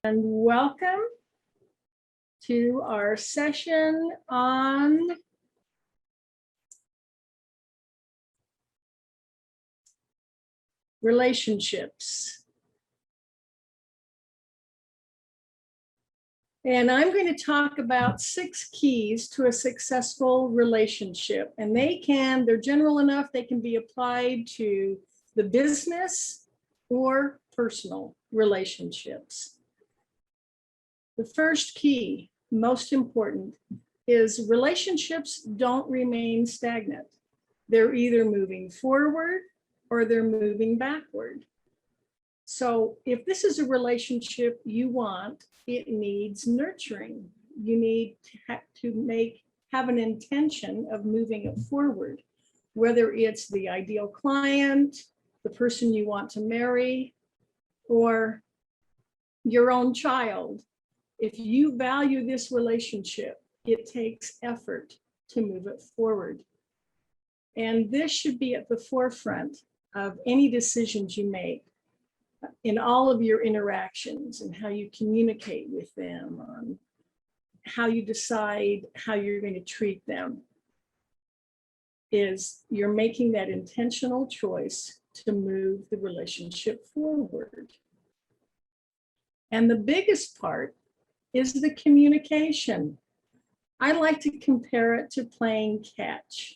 and welcome to our session on relationships. And I'm going to talk about 6 keys to a successful relationship. And they're general enough, they can be applied to the business or personal relationships. The first key, most important, is relationships don't remain stagnant. They're either moving forward or they're moving backward. So if this is a relationship you want, it needs nurturing. You need to have an intention of moving it forward, whether it's the ideal client, the person you want to marry, or your own child. If you value this relationship, it takes effort to move it forward. And this should be at the forefront of any decisions you make in all of your interactions and how you communicate with them, on how you decide how you're going to treat them. Is you're making that intentional choice to move the relationship forward. And the biggest part is the communication. I like to compare it to playing catch.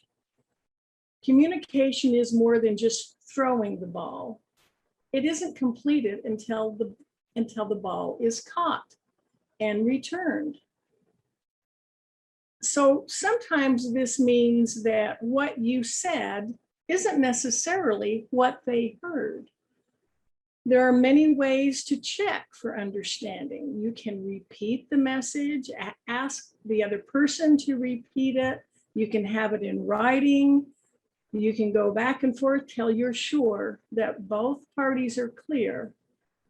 Communication is more than just throwing the ball. It isn't completed until the ball is caught and returned. So sometimes this means that what you said isn't necessarily what they heard. There are many ways to check for understanding. You can repeat the message, ask the other person to repeat it. You can have it in writing. You can go back and forth till you're sure that both parties are clear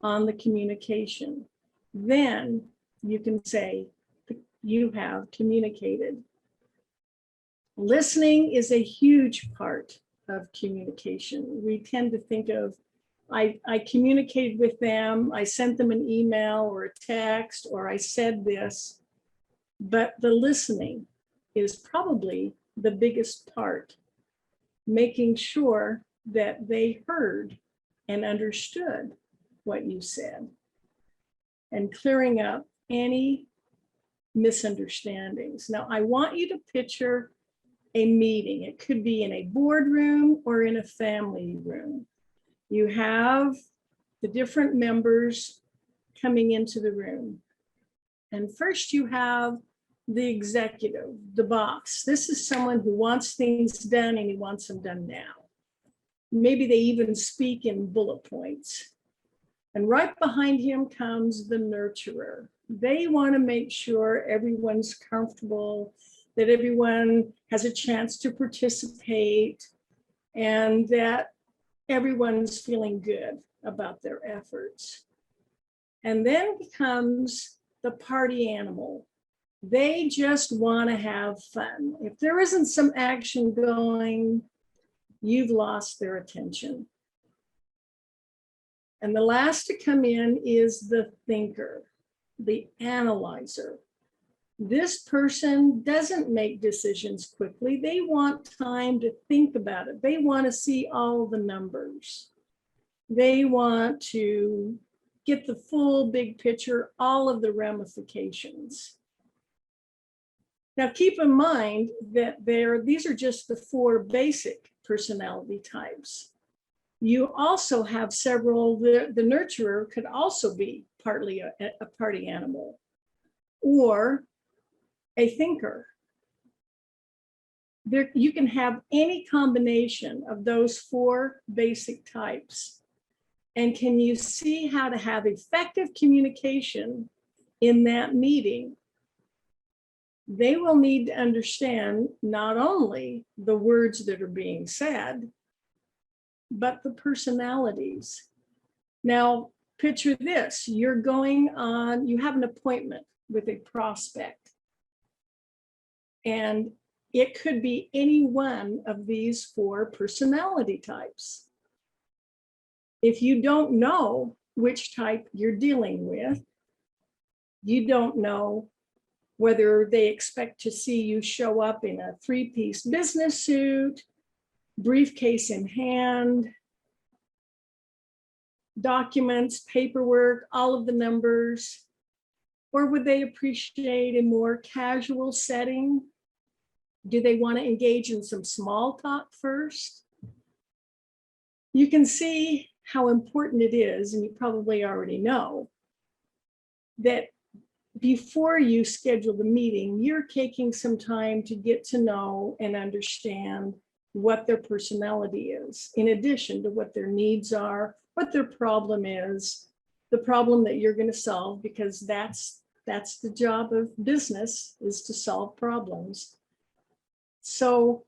on the communication. Then you can say, you have communicated. Listening is a huge part of communication. We tend to think of, I communicated with them, I sent them an email or a text, or I said this, but the listening is probably the biggest part, making sure that they heard and understood what you said and clearing up any misunderstandings. Now, I want you to picture a meeting. It could be in a boardroom or in a family room. You have the different members coming into the room. And first you have the executive, the boss. This is someone who wants things done and he wants them done now. Maybe they even speak in bullet points. And right behind him comes the nurturer. They want to make sure everyone's comfortable, that everyone has a chance to participate, and that everyone's feeling good about their efforts. And then comes the party animal. They just want to have fun. If there isn't some action going, you've lost their attention. And the last to come in is the thinker, the analyzer. This person doesn't make decisions quickly. They want time to think about it. They want to see all the numbers. They want to get the full big picture, all of the ramifications. Now, keep in mind that these are just the 4 basic personality types. You also have several, the nurturer could also be partly a party animal or a thinker. You can have any combination of those 4 basic types. And can you see how to have effective communication in that meeting? They will need to understand not only the words that are being said, but the personalities. Now, picture this, you have an appointment with a prospect. And it could be any one of these 4 personality types. If you don't know which type you're dealing with, You don't know whether they expect to see you show up in a 3-piece business suit, briefcase in hand, documents, paperwork, all of the numbers, or would they appreciate a more casual setting? Do they want to engage in some small talk first? You can see how important it is, and you probably already know, that before you schedule the meeting, you're taking some time to get to know and understand what their personality is, in addition to what their needs are, what their problem is, the problem that you're going to solve, because that's the job of business, is to solve problems. So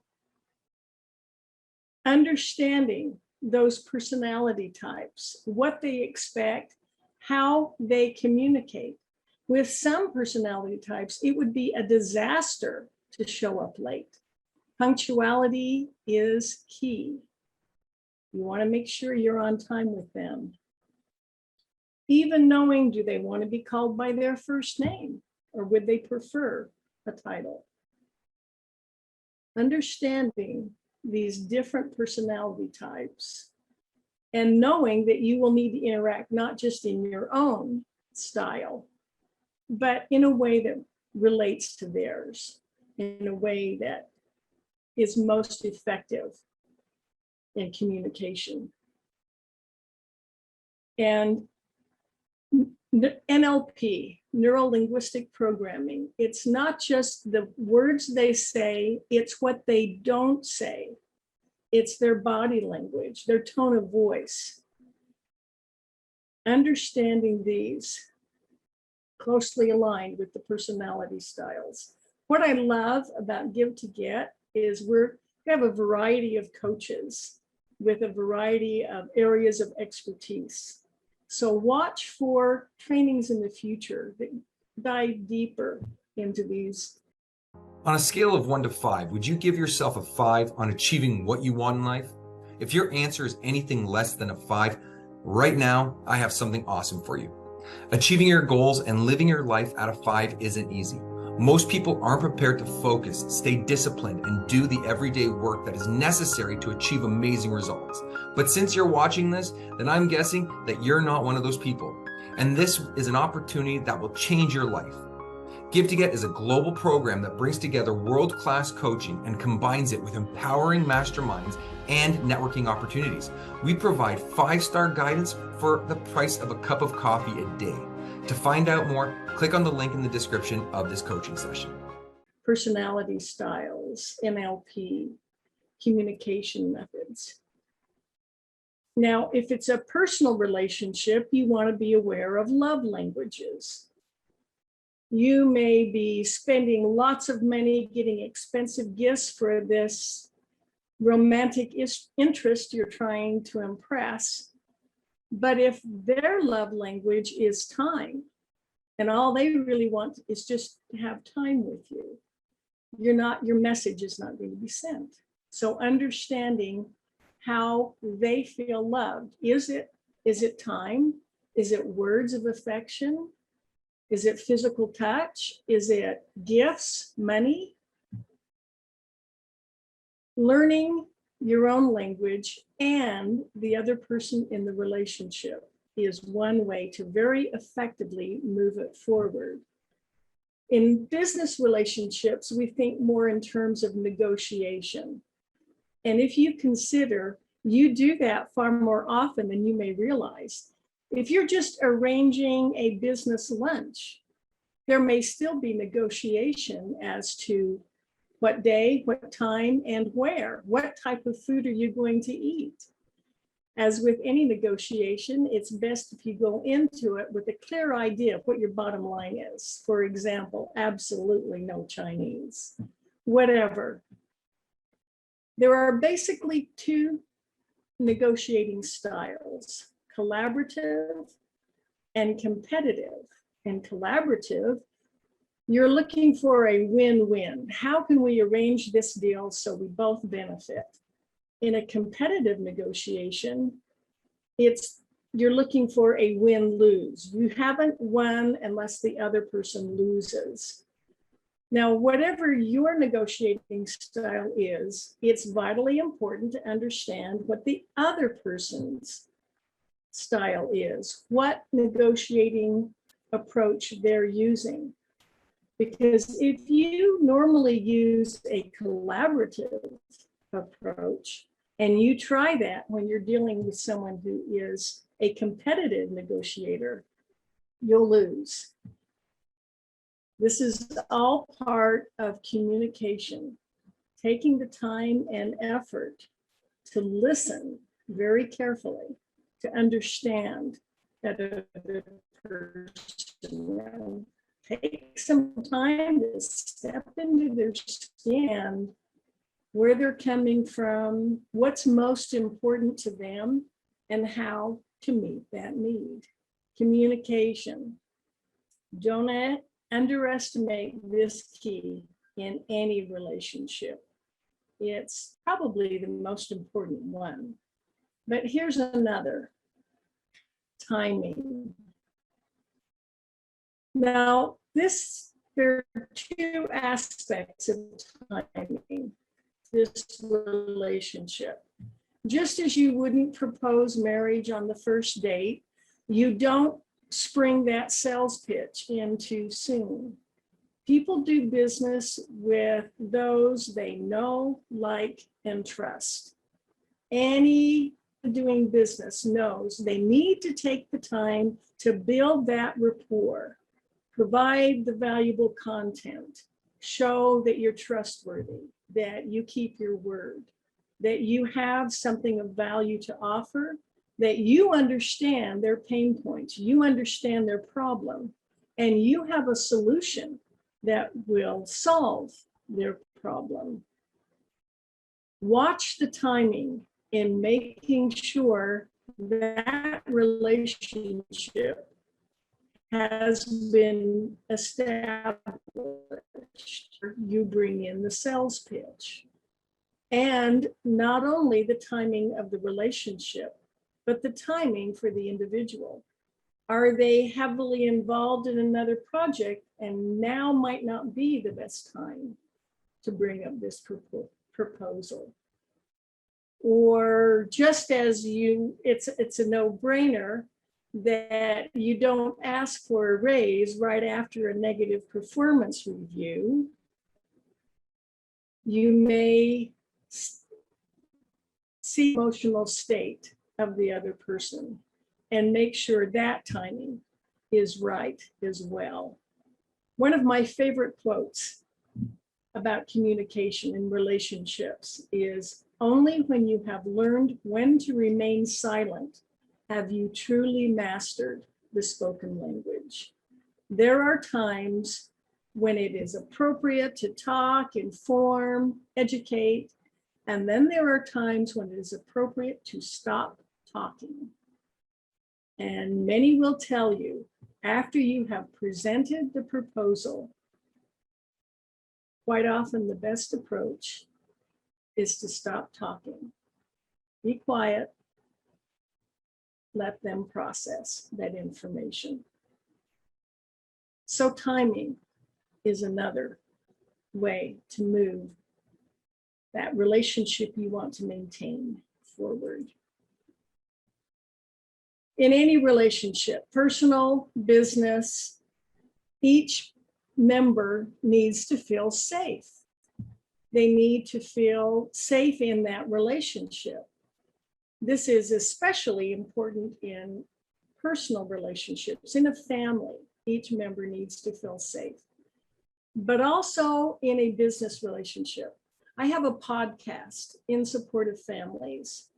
understanding those personality types, what they expect, how they communicate. With some personality types, it would be a disaster to show up late. Punctuality is key. You want to make sure you're on time with them. Even knowing, do they want to be called by their first name, or would they prefer a title? Understanding these different personality types and knowing that you will need to interact not just in your own style, but in a way that relates to theirs, in a way that is most effective in communication. And NLP, neuro-linguistic programming, it's not just the words they say, it's what they don't say. It's their body language, their tone of voice. Understanding these closely aligned with the personality styles. What I love about Give2Get is we have a variety of coaches with a variety of areas of expertise. So watch for trainings in the future that dive deeper into these. On a scale of 1 to 5, would you give yourself a 5 on achieving what you want in life? If your answer is anything less than a 5, right now, I have something awesome for you. Achieving your goals and living your life at a 5 isn't easy. Most people aren't prepared to focus, stay disciplined, and do the everyday work that is necessary to achieve amazing results. But since you're watching this, then I'm guessing that you're not one of those people. And this is an opportunity that will change your life. Give2Get is a global program that brings together world-class coaching and combines it with empowering masterminds and networking opportunities. We provide 5-star guidance for the price of a cup of coffee a day. To find out more, click on the link in the description of this coaching session. Personality styles, NLP, communication methods. Now, if it's a personal relationship, you want to be aware of love languages. You may be spending lots of money getting expensive gifts for this romantic interest you're trying to impress. But if their love language is time, and all they really want is just to have time with you, your message is not going to be sent. So understanding how they feel loved. Is it time? Is it words of affection? Is it physical touch? Is it gifts, money? Learning your own language and the other person in the relationship is one way to very effectively move it forward. In business relationships, we think more in terms of negotiation. And if you consider, you do that far more often than you may realize. If you're just arranging a business lunch, there may still be negotiation as to what day, what time, and where. What type of food are you going to eat? As with any negotiation, it's best if you go into it with a clear idea of what your bottom line is. For example, absolutely no Chinese, whatever. There are basically 2 negotiating styles, collaborative and competitive. And collaborative, you're looking for a win-win. How can we arrange this deal so we both benefit? In a competitive negotiation, it's you're looking for a win-lose. You haven't won unless the other person loses. Now, whatever your negotiating style is, it's vitally important to understand what the other person's style is, what negotiating approach they're using. Because if you normally use a collaborative approach, and you try that when you're dealing with someone who is a competitive negotiator, you'll lose. This is all part of communication, taking the time and effort to listen very carefully, to understand that other person. Take some time to step into their skin, where they're coming from, what's most important to them, and how to meet that need. Communication. Don't underestimate this key in any relationship. It's probably the most important one. But here's another: timing. Now, there are two aspects of timing this relationship. Just as you wouldn't propose marriage on the first date, you don't spring that sales pitch in too soon. People do business with those they know, like, and trust. Any doing business knows they need to take the time to build that rapport, provide the valuable content, show that you're trustworthy, that you keep your word, that you have something of value to offer, that you understand their pain points, you understand their problem, and you have a solution that will solve their problem. Watch the timing in making sure that relationship has been established. You bring in the sales pitch. And not only the timing of the relationship, but the timing for the individual. Are they heavily involved in another project and now might not be the best time to bring up this proposal? Or just as it's a no-brainer that you don't ask for a raise right after a negative performance review, you may see the emotional state of the other person and make sure that timing is right as well. One of my favorite quotes about communication in relationships is, "Only when you have learned when to remain silent have you truly mastered the spoken language." There are times when it is appropriate to talk, inform, educate, and then there are times when it is appropriate to stop talking. And many will tell you, after you have presented the proposal, quite often the best approach is to stop talking. Be quiet. Let them process that information. So timing is another way to move that relationship you want to maintain forward. In any relationship, personal, business, each member needs to feel safe. They need to feel safe in that relationship. This is especially important in personal relationships. In a family, each member needs to feel safe, but also in a business relationship. I have a podcast in support of families,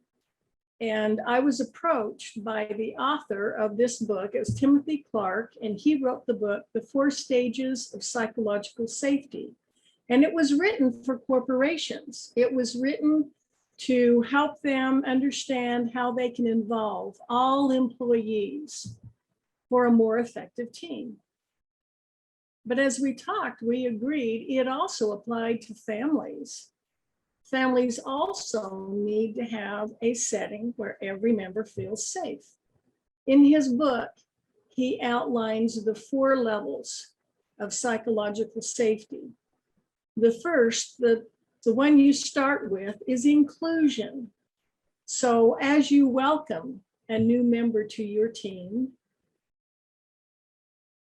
and I was approached by the author of this book. It was Timothy Clark, and he wrote the book, The 4 Stages of Psychological Safety. And it was written for corporations. It was written to help them understand how they can involve all employees for a more effective team. But as we talked, we agreed it also applied to families. Families also need to have a setting where every member feels safe. In his book, he outlines the 4 levels of psychological safety. The first, the one you start with, is inclusion. So as you welcome a new member to your team,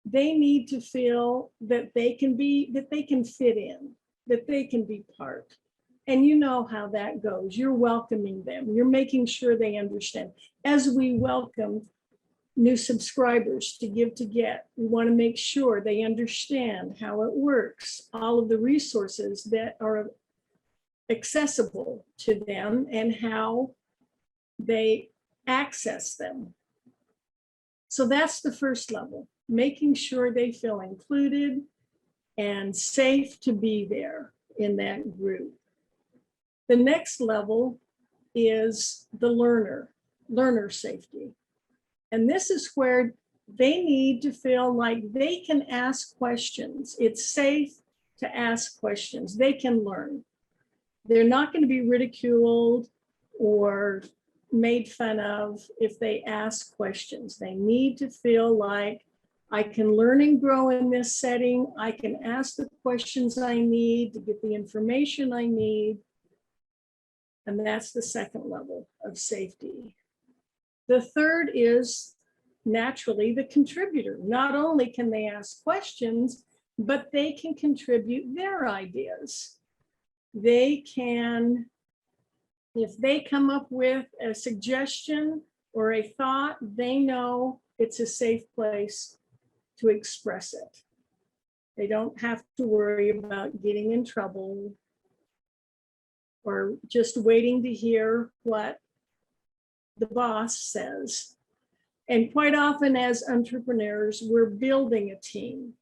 they need to feel that they can fit in, that they can be part. And you know how that goes. You're welcoming them. You're making sure they understand. As we welcome new subscribers to Give2Get, we want to make sure they understand how it works, all of the resources that are accessible to them and how they access them. So that's the first level, making sure they feel included and safe to be there in that group. The next level is the learner safety. And this is where they need to feel like they can ask questions. It's safe to ask questions. They can learn. They're not going to be ridiculed or made fun of if they ask questions. They need to feel like I can learn and grow in this setting. I can ask the questions I need to get the information I need. And that's the second level of safety. The third is naturally the contributor. Not only can they ask questions, but they can contribute their ideas. They can, if they come up with a suggestion or a thought, they know it's a safe place to express it. They don't have to worry about getting in trouble or just waiting to hear what the boss says. And quite often as entrepreneurs, we're building a team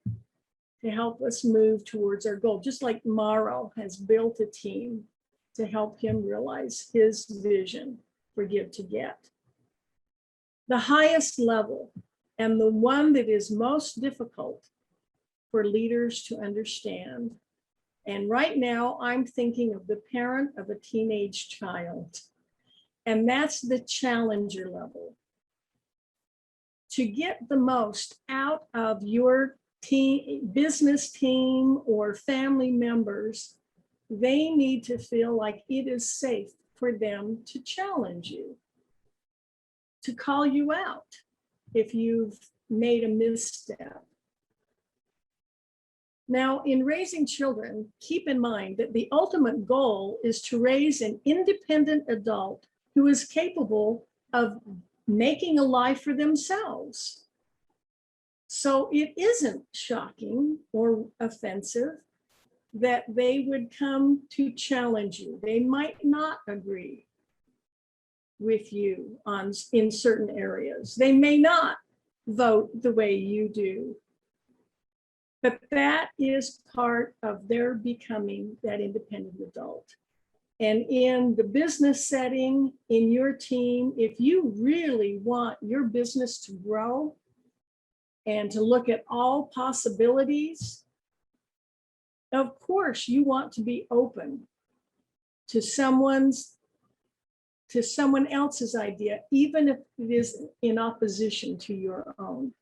to help us move towards our goal, just like Mauro has built a team to help him realize his vision for Give2Get. The highest level, and the one that is most difficult for leaders to understand, and right now I'm thinking of the parent of a teenage child, and that's the challenger level. To get the most out of your team, business team, or family members, they need to feel like it is safe for them to challenge you, to call you out if you've made a misstep. Now, in raising children, keep in mind that the ultimate goal is to raise an independent adult who is capable of making a life for themselves. So it isn't shocking or offensive that they would come to challenge you. They might not agree with you in certain areas. They may not vote the way you do. But that is part of their becoming that independent adult. And in the business setting, in your team, if you really want your business to grow and to look at all possibilities, of course, you want to be open to someone else's idea, even if it is in opposition to your own.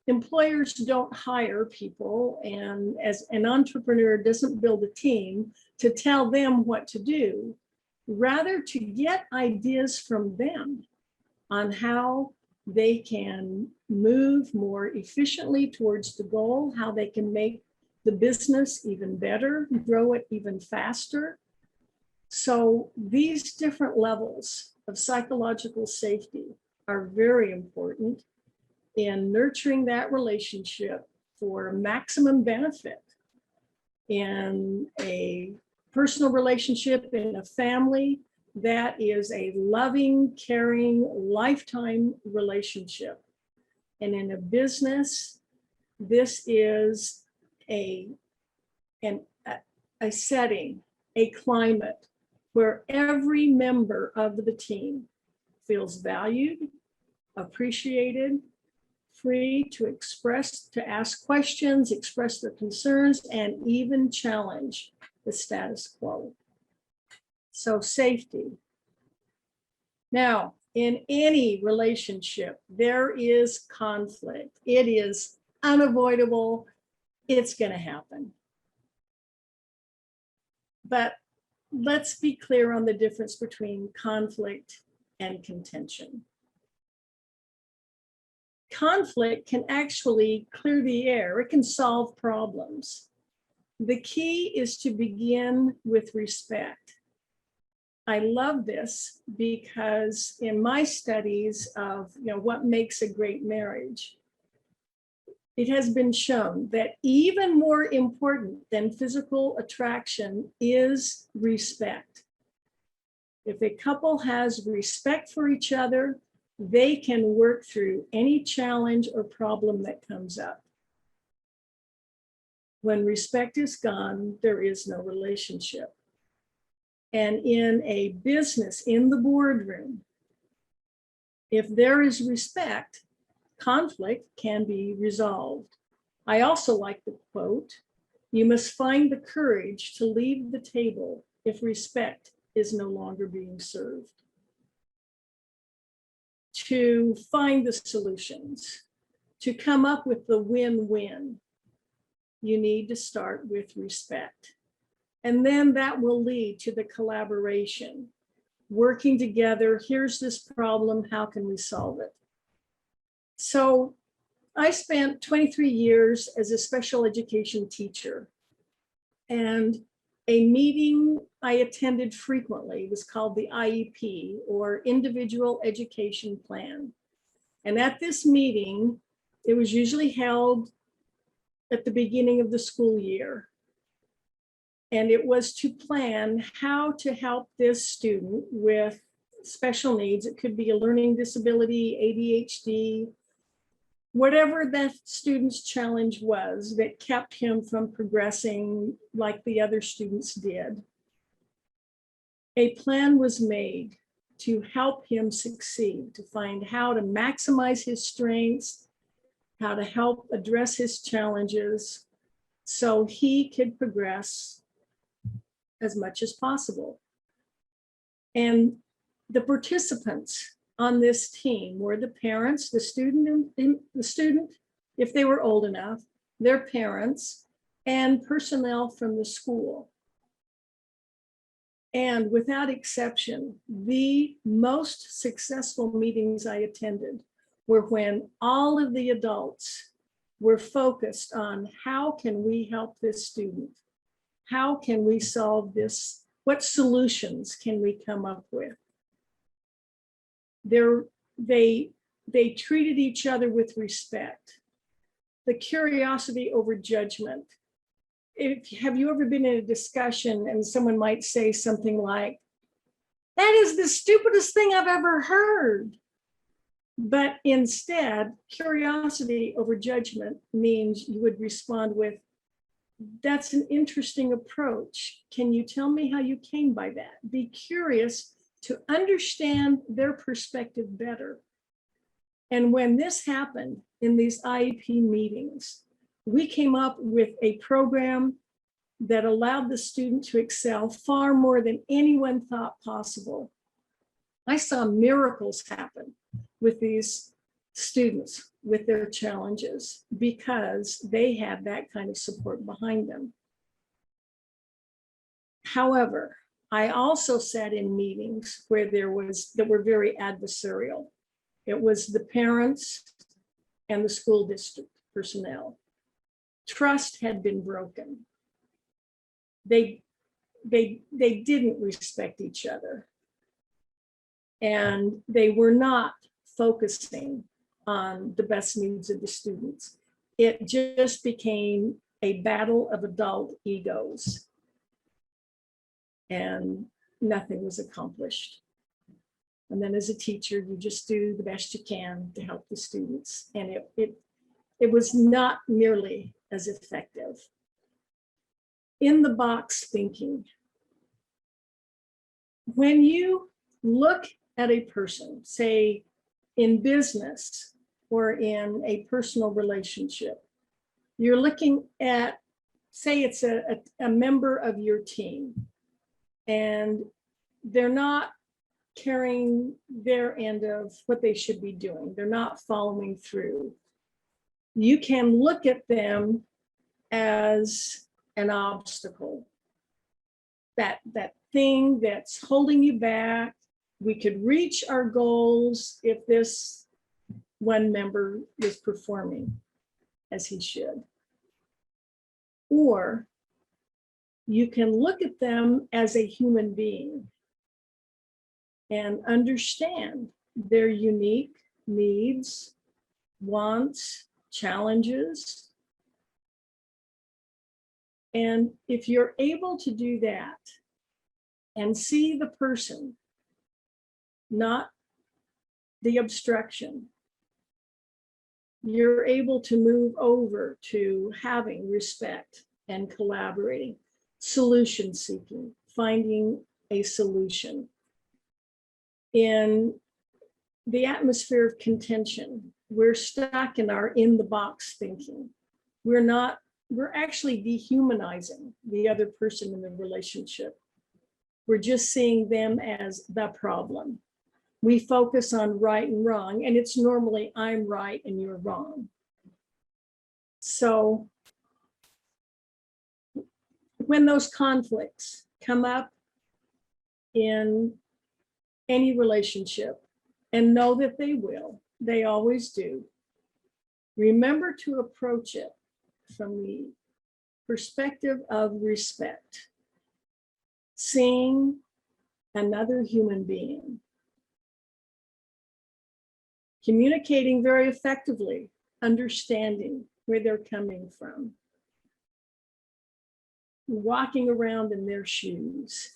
Employers don't hire people, and as an entrepreneur doesn't build a team to tell them what to do, rather to get ideas from them on how they can move more efficiently towards the goal, how they can make the business even better, grow it even faster. So these different levels of psychological safety are very important in nurturing that relationship for maximum benefit in a personal relationship, in a family. That is a loving, caring, lifetime relationship. And in a business, this is a setting, a climate where every member of the team feels valued, appreciated, free to express, to ask questions, express their concerns, and even challenge the status quo. So safety. Now, in any relationship, there is conflict. It is unavoidable. It's going to happen. But let's be clear on the difference between conflict and contention. Conflict can actually clear the air. It can solve problems. The key is to begin with respect. I love this because in my studies of what makes a great marriage, it has been shown that even more important than physical attraction is respect. If a couple has respect for each other, they can work through any challenge or problem that comes up. When respect is gone, there is no relationship. And in a business, in the boardroom, if there is respect, conflict can be resolved. I also like the quote, "You must find the courage to leave the table if respect is no longer being served." To find the solutions, to come up with the win-win, you need to start with respect. And then that will lead to the collaboration, working together. Here's this problem, how can we solve it? So I spent 23 years as a special education teacher, and a meeting I attended frequently was called the IEP, or Individual Education Plan. And at this meeting, it was usually held at the beginning of the school year. And it was to plan how to help this student with special needs. It could be a learning disability, ADHD, whatever that student's challenge was that kept him from progressing like the other students did. A plan was made to help him succeed, to find how to maximize his strengths, how to help address his challenges so he could progress as much as possible. And the participants on this team were the parents, the student, if they were old enough, their parents, and personnel from the school. And without exception, the most successful meetings I attended were when all of the adults were focused on how can we help this student? How can we solve this? What solutions can we come up with? They treated each other with respect. The curiosity over judgment. Have you ever been in a discussion and someone might say something like, "That is the stupidest thing I've ever heard." But instead, curiosity over judgment means you would respond with, "That's an interesting approach. Can you tell me how you came by that?" Be curious to understand their perspective better. And when this happened in these IEP meetings, we came up with a program that allowed the student to excel far more than anyone thought possible. I saw miracles happen with these students with their challenges because they had that kind of support behind them. However, I also sat in meetings where that were very adversarial. It was the parents and the school district personnel. Trust had been broken. They didn't respect each other. And they were not focusing on the best needs of the students. It just became a battle of adult egos. And nothing was accomplished. And then as a teacher, you just do the best you can to help the students. And it was not nearly as effective. In the box thinking. When you look at a person, say in business or in a personal relationship, you're looking at, say it's a member of your team, and they're not carrying their end of what they should be doing. They're not following through. You can look at them as an obstacle, that thing that's holding you back. We could reach our goals if this one member is performing as he should. Or you can look at them as a human being and understand their unique needs, wants, challenges. And if you're able to do that and see the person, not the obstruction, you're able to move over to having respect and collaborating, solution seeking, finding a solution. In the atmosphere of contention, we're stuck in our in the box thinking. We're actually dehumanizing the other person in the relationship. We're just seeing them as the problem. We focus on right and wrong, and it's normally I'm right and you're wrong. So when those conflicts come up in any relationship, and know that they always do, remember to approach it from the perspective of respect, seeing another human being, communicating very effectively, understanding where they're coming from, walking around in their shoes,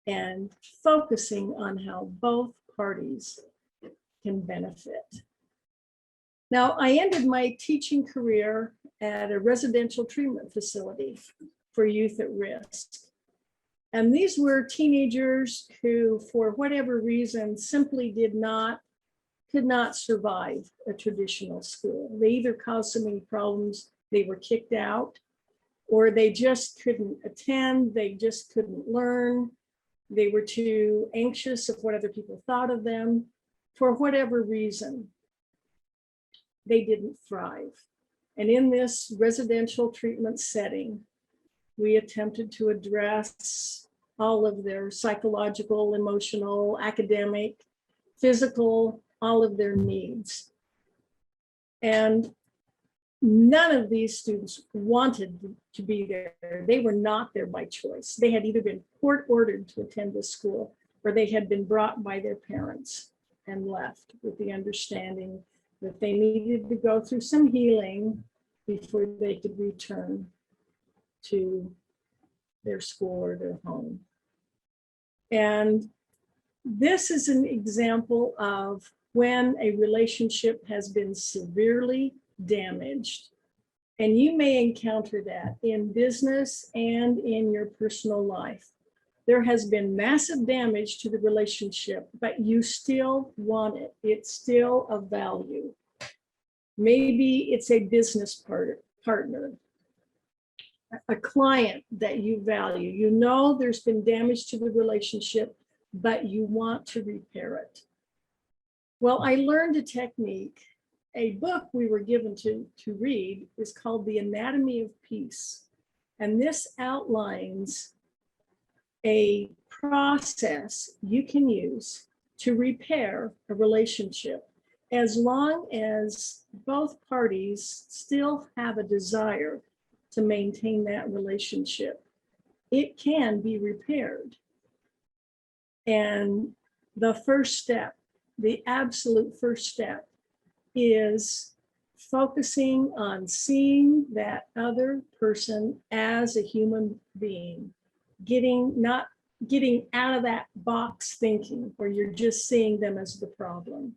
and focusing on how both parties can benefit. Now, I ended my teaching career at a residential treatment facility for youth at risk. And these were teenagers who, for whatever reason, simply could not survive a traditional school. They either caused so many problems, they were kicked out, or they just couldn't attend, they just couldn't learn. They were too anxious of what other people thought of them. For whatever reason, they didn't thrive. And in this residential treatment setting, we attempted to address all of their psychological, emotional, academic, physical, all of their needs. And none of these students wanted to be there. They were not there by choice. They had either been court ordered to attend this school, or they had been brought by their parents and left with the understanding that they needed to go through some healing before they could return to their school or their home. And this is an example of when a relationship has been severely damaged. And you may encounter that in business and in your personal life. There has been massive damage to the relationship, but you still want it. It's still of value. Maybe it's a business partner, a client that you value. You know there's been damage to the relationship, but you want to repair it. Well, I learned a technique. A book we were given to read is called The Anatomy of Peace. And this outlines a process you can use to repair a relationship as long as both parties still have a desire to maintain that relationship. It can be repaired. And the first step, the absolute first step, is focusing on seeing that other person as a human being, not getting out of that box thinking where you're just seeing them as the problem.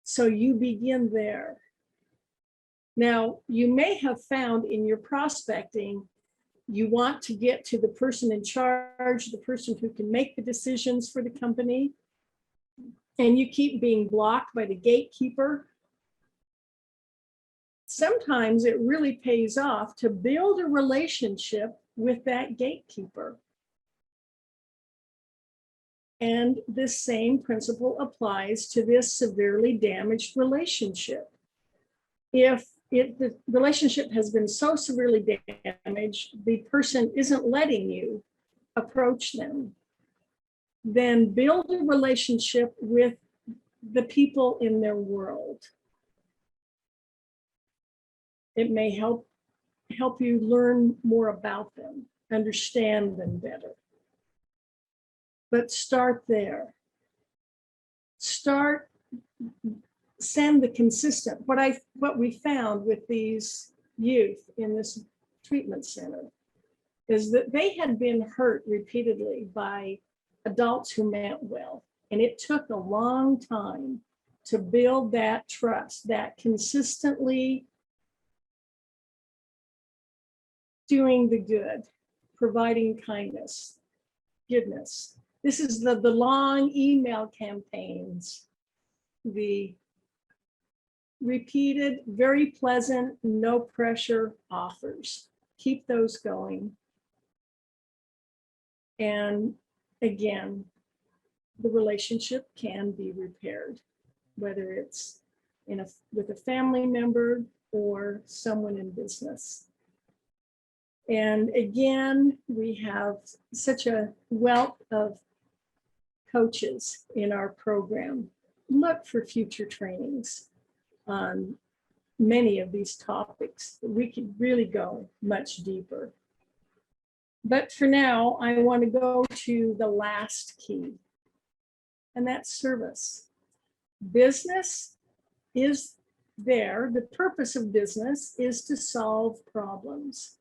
So you begin there. Now, you may have found in your prospecting, you want to get to the person in charge, the person who can make the decisions for the company, and you keep being blocked by the gatekeeper. Sometimes it really pays off to build a relationship with that gatekeeper. And this same principle applies to this severely damaged relationship. If the relationship has been so severely damaged, the person isn't letting you approach them, then build a relationship with the people in their world. It may help you learn more about them, understand them better. But start there. Send the consistent. What we found with these youth in this treatment center is that they had been hurt repeatedly by adults who meant well. And it took a long time to build that trust, that consistently doing the good, providing kindness, goodness. This is the long email campaigns, the repeated, very pleasant, no pressure offers. Keep those going. And again, the relationship can be repaired, whether it's with a family member or someone in business. And again, we have such a wealth of coaches in our program. Look for future trainings on many of these topics. We could really go much deeper. But for now, I want to go to the last key, and that's service. Business is there. The purpose of business is to solve problems.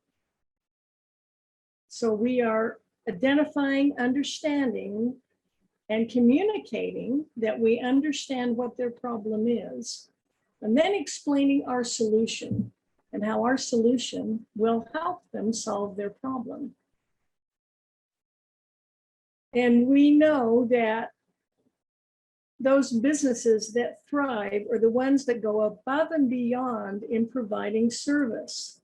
So we are identifying, understanding, and communicating that we understand what their problem is, and then explaining our solution and how our solution will help them solve their problem. And we know that those businesses that thrive are the ones that go above and beyond in providing service.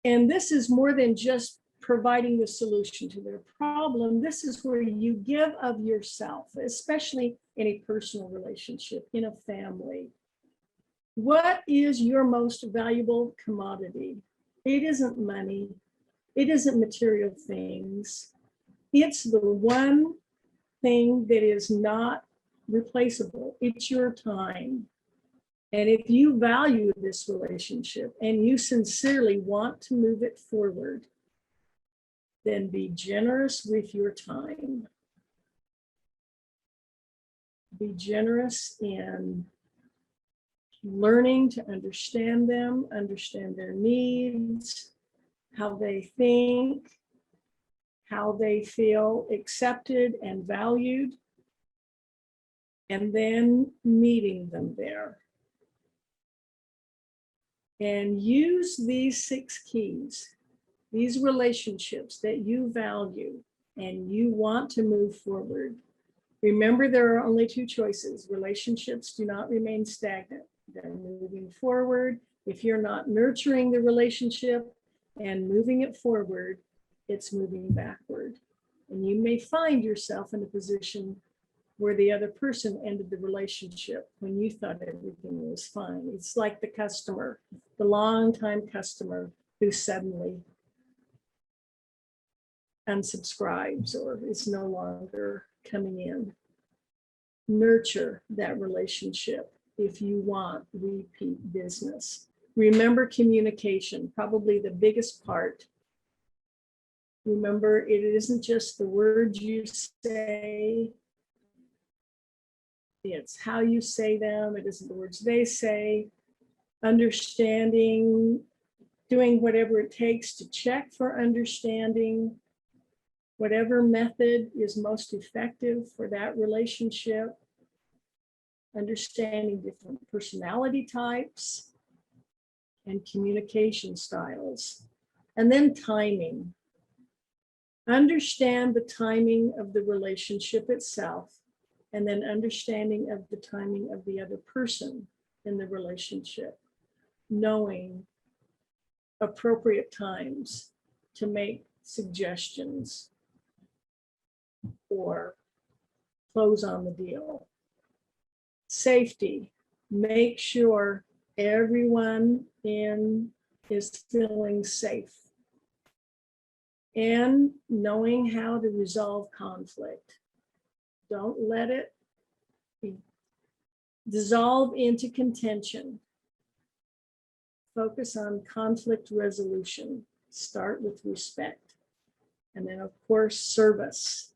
And this is more than just providing the solution to their problem. This is where you give of yourself, especially in a personal relationship, in a family. What is your most valuable commodity? It isn't money. It isn't material things. It's the one thing that is not replaceable. It's your time. And if you value this relationship and you sincerely want to move it forward, then be generous with your time. Be generous in learning to understand them, understand their needs, how they think, how they feel accepted and valued, and then meeting them there. And use these 6 keys, these relationships that you value and you want to move forward. Remember, there are only 2 choices. Relationships do not remain stagnant. They're moving forward. If you're not nurturing the relationship and moving it forward, it's moving backward. And you may find yourself in a position where the other person ended the relationship when you thought everything was fine. It's like the customer, the longtime customer who suddenly unsubscribes or is no longer coming in. Nurture that relationship if you want repeat business. Remember communication, probably the biggest part. Remember, it isn't just the words you say, it's how you say them. It isn't the words they say. Understanding, doing whatever it takes to check for understanding, whatever method is most effective for that relationship. Understanding different personality types and communication styles. And then timing. Understand the timing of the relationship itself, and then understanding of the timing of the other person in the relationship, knowing appropriate times to make suggestions or close on the deal. Safety, make sure everyone is feeling safe. And knowing how to resolve conflict. Don't let it dissolve into contention. Focus on conflict resolution. Start with respect. And then, of course, service.